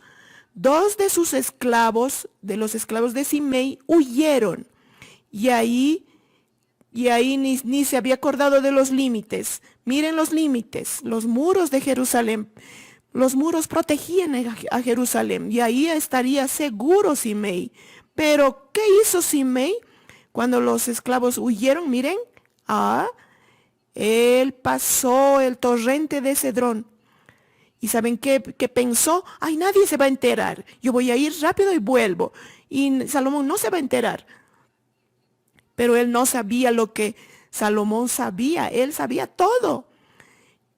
2 de sus esclavos, de los esclavos de Simei, huyeron. Y ahí ni se había acordado de los límites. Miren los límites, los muros de Jerusalén. Los muros protegían a Jerusalén y ahí estaría seguro Simei. Pero, ¿qué hizo Simei cuando los esclavos huyeron? Miren, él pasó el torrente de Cedrón. ¿Y saben qué pensó? Nadie se va a enterar. Yo voy a ir rápido y vuelvo. Y Salomón no se va a enterar. Pero él no sabía lo que Salomón sabía. Él sabía todo.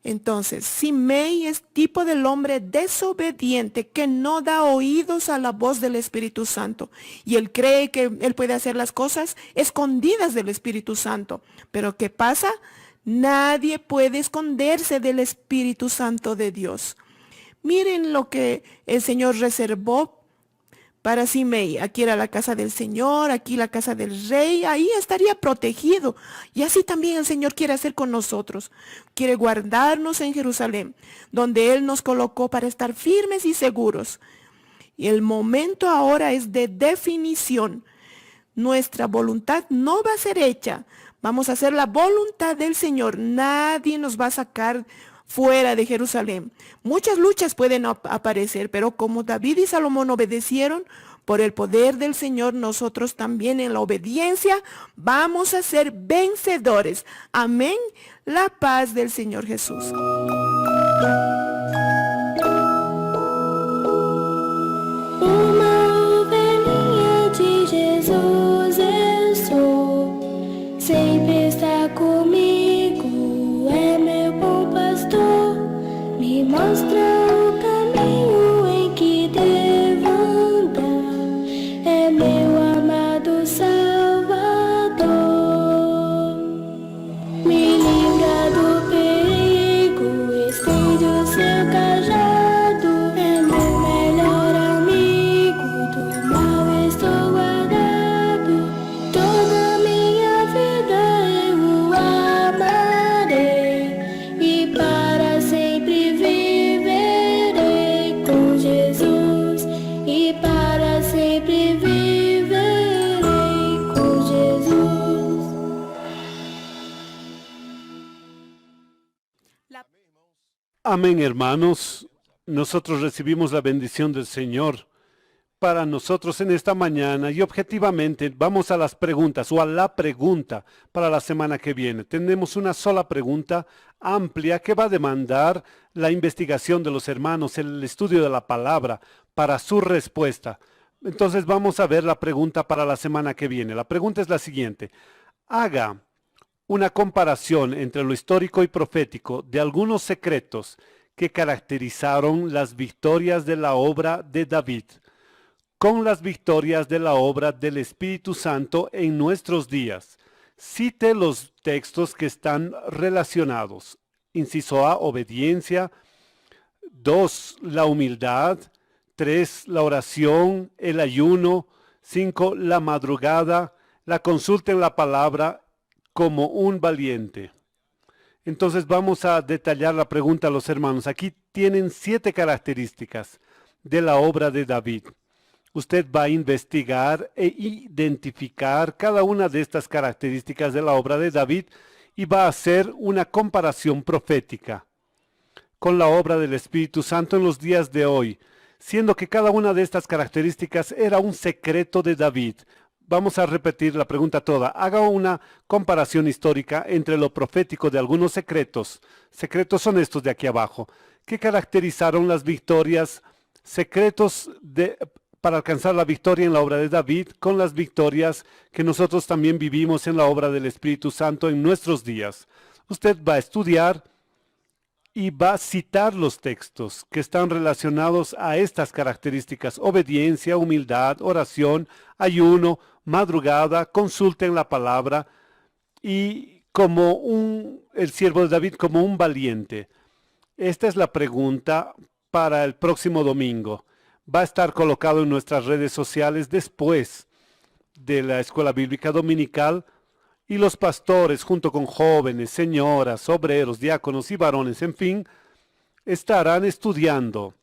Entonces, Simei es tipo del hombre desobediente que no da oídos a la voz del Espíritu Santo. Y él cree que él puede hacer las cosas escondidas del Espíritu Santo. Pero ¿qué pasa? Nadie puede esconderse del Espíritu Santo de Dios. Miren lo que el Señor reservó para Simei. Aquí era la casa del Señor, aquí la casa del rey, ahí estaría protegido. Y así también el Señor quiere hacer con nosotros. Quiere guardarnos en Jerusalén, donde Él nos colocó para estar firmes y seguros. Y el momento ahora es de definición. Nuestra voluntad no va a ser hecha. Vamos a hacer la voluntad del Señor. Nadie nos va a sacar fuera de Jerusalén. Muchas luchas pueden aparecer, pero como David y Salomón obedecieron, por el poder del Señor, nosotros también en la obediencia vamos a ser vencedores. Amén. La paz del Señor Jesús. Uma ovelhinha de Jesus eu sou, sempre está comigo, é meu bom pastor, me mostra o caminho em que devo andar, é meu amado Salvador, me livra do perigo, estende o seu cajado, é meu melhor amigo, do mal estou guardado, toda minha vida eu o amarei, e para sempre viverei com Jesus, e para sempre viverei com Jesus. Amén, hermanos. Nosotros recibimos la bendición del Señor para nosotros en esta mañana y objetivamente vamos a las preguntas o a la pregunta para la semana que viene. Tenemos una sola pregunta amplia que va a demandar la investigación de los hermanos, el estudio de la palabra para su respuesta. Entonces vamos a ver la pregunta para la semana que viene. La pregunta es la siguiente. Haga una comparación entre lo histórico y profético de algunos secretos que caracterizaron las victorias de la obra de David con las victorias de la obra del Espíritu Santo en nuestros días. Cite los textos que están relacionados. Inciso A, obediencia. 2, la humildad. 3, la oración, el ayuno. 5, la madrugada, la consulta en la palabra como un valiente. Entonces vamos a detallar la pregunta a los hermanos. Aquí tienen 7 características de la obra de David. Usted va a investigar e identificar cada una de estas características de la obra de David y va a hacer una comparación profética con la obra del Espíritu Santo en los días de hoy, siendo que cada una de estas características era un secreto de David. Vamos a repetir la pregunta toda. Haga una comparación histórica entre lo profético de algunos secretos. Secretos son estos de aquí abajo, que caracterizaron las victorias, secretos para alcanzar la victoria en la obra de David con las victorias que nosotros también vivimos en la obra del Espíritu Santo en nuestros días. Usted va a estudiar y va a citar los textos que están relacionados a estas características: obediencia, humildad, oración, ayuno, madrugada, consulta en la palabra y el siervo de David como un valiente. Esta es la pregunta para el próximo domingo. Va a estar colocado en nuestras redes sociales después de la Escuela Bíblica Dominical y los pastores junto con jóvenes, señoras, obreros, diáconos y varones, en fin, estarán estudiando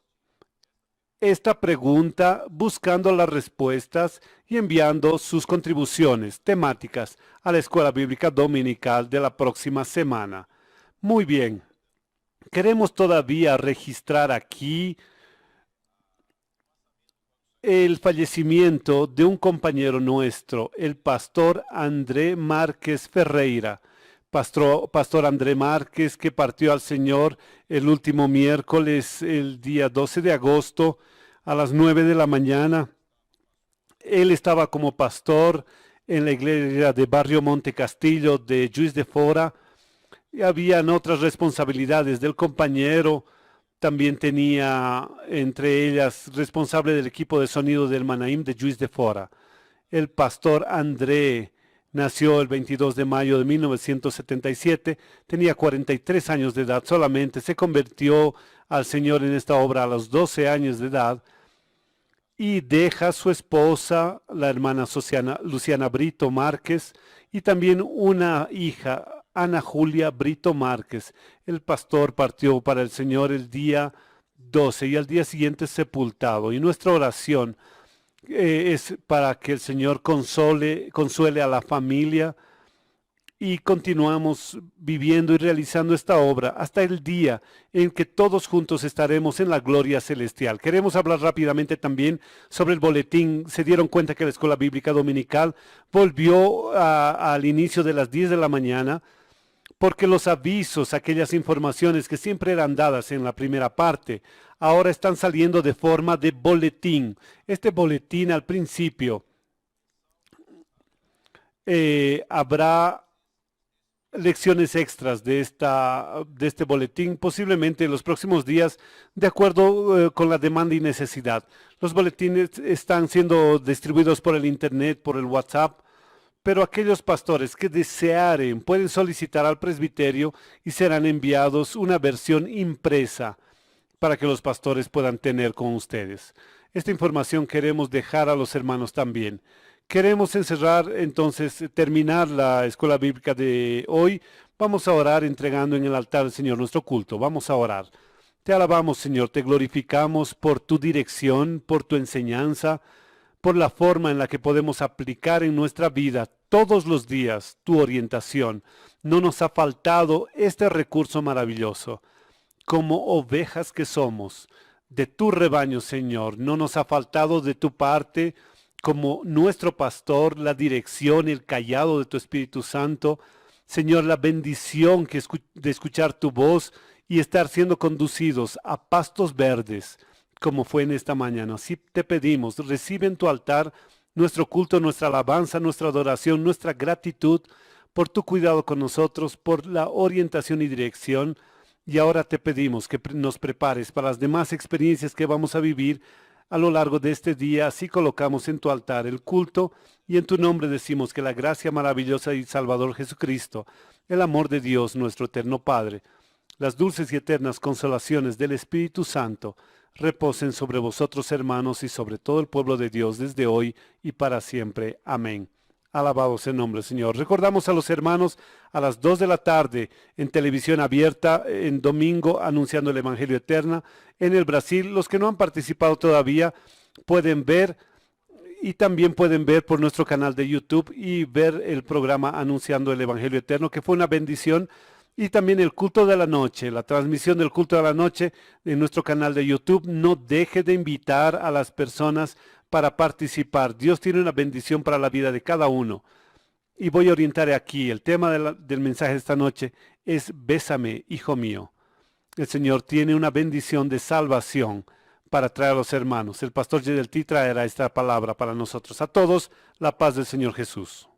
esta pregunta, buscando las respuestas y enviando sus contribuciones temáticas a la Escuela Bíblica Dominical de la próxima semana. Muy bien, queremos todavía registrar aquí el fallecimiento de un compañero nuestro, el pastor André Márquez Ferreira. Pastor André Márquez, que partió al Señor el último miércoles, el día 12 de agosto, a las 9 de la mañana. Él estaba como pastor en la iglesia de Barrio Monte Castillo de Juiz de Fora. Y habían otras responsabilidades del compañero. También tenía entre ellas responsable del equipo de sonido del Manaim de Juiz de Fora. El pastor André nació el 22 de mayo de 1977, tenía 43 años de edad solamente, se convirtió al Señor en esta obra a los 12 años de edad y deja a su esposa, la hermana Luciana Brito Márquez, y también una hija, Ana Julia Brito Márquez. El pastor partió para el Señor el día 12 y al día siguiente sepultado. Y nuestra oración es para que el Señor consuele a la familia, y continuamos viviendo y realizando esta obra hasta el día en que todos juntos estaremos en la gloria celestial. Queremos hablar rápidamente también sobre el boletín. Se dieron cuenta que la Escuela Bíblica Dominical volvió al inicio de las 10 de la mañana, porque los avisos, aquellas informaciones que siempre eran dadas en la primera parte, ahora están saliendo de forma de boletín. Este boletín al principio habrá lecciones extras de este boletín, posiblemente en los próximos días, de acuerdo con la demanda y necesidad. Los boletines están siendo distribuidos por el internet, por el WhatsApp, pero aquellos pastores que desearen pueden solicitar al presbiterio y serán enviados una versión impresa para que los pastores puedan tener con ustedes. Esta información queremos dejar a los hermanos también. Queremos terminar la escuela bíblica de hoy. Vamos a orar entregando en el altar del Señor nuestro culto. Vamos a orar. Te alabamos, Señor, te glorificamos por tu dirección, por tu enseñanza, por la forma en la que podemos aplicar en nuestra vida todos los días tu orientación. No nos ha faltado este recurso maravilloso. Como ovejas que somos de tu rebaño, Señor, no nos ha faltado de tu parte, como nuestro pastor, la dirección, el callado de tu Espíritu Santo. Señor, la bendición de escuchar tu voz y estar siendo conducidos a pastos verdes, como fue en esta mañana. Así te pedimos, recibe en tu altar nuestro culto, nuestra alabanza, nuestra adoración, nuestra gratitud por tu cuidado con nosotros, por la orientación y dirección. Y ahora te pedimos que nos prepares para las demás experiencias que vamos a vivir a lo largo de este día. Así colocamos en tu altar el culto y en tu nombre decimos que la gracia maravillosa y Salvador Jesucristo, el amor de Dios nuestro eterno Padre, las dulces y eternas consolaciones del Espíritu Santo reposen sobre vosotros, hermanos, y sobre todo el pueblo de Dios desde hoy y para siempre. Amén. Alabado sea el nombre del Señor. Recordamos a los hermanos a las 2 de la tarde en televisión abierta, en domingo, anunciando el Evangelio Eterno en el Brasil. Los que no han participado todavía pueden ver, y también pueden ver por nuestro canal de YouTube y ver el programa anunciando el Evangelio Eterno, que fue una bendición. Y también el culto de la noche, la transmisión del culto de la noche en nuestro canal de YouTube. No deje de invitar a las personas para participar. Dios tiene una bendición para la vida de cada uno. Y voy a orientar aquí. El tema del mensaje de esta noche es Bésame, hijo mío. El Señor tiene una bendición de salvación para traer a los hermanos. El pastor Yedeltí traerá esta palabra para nosotros. A todos, la paz del Señor Jesús.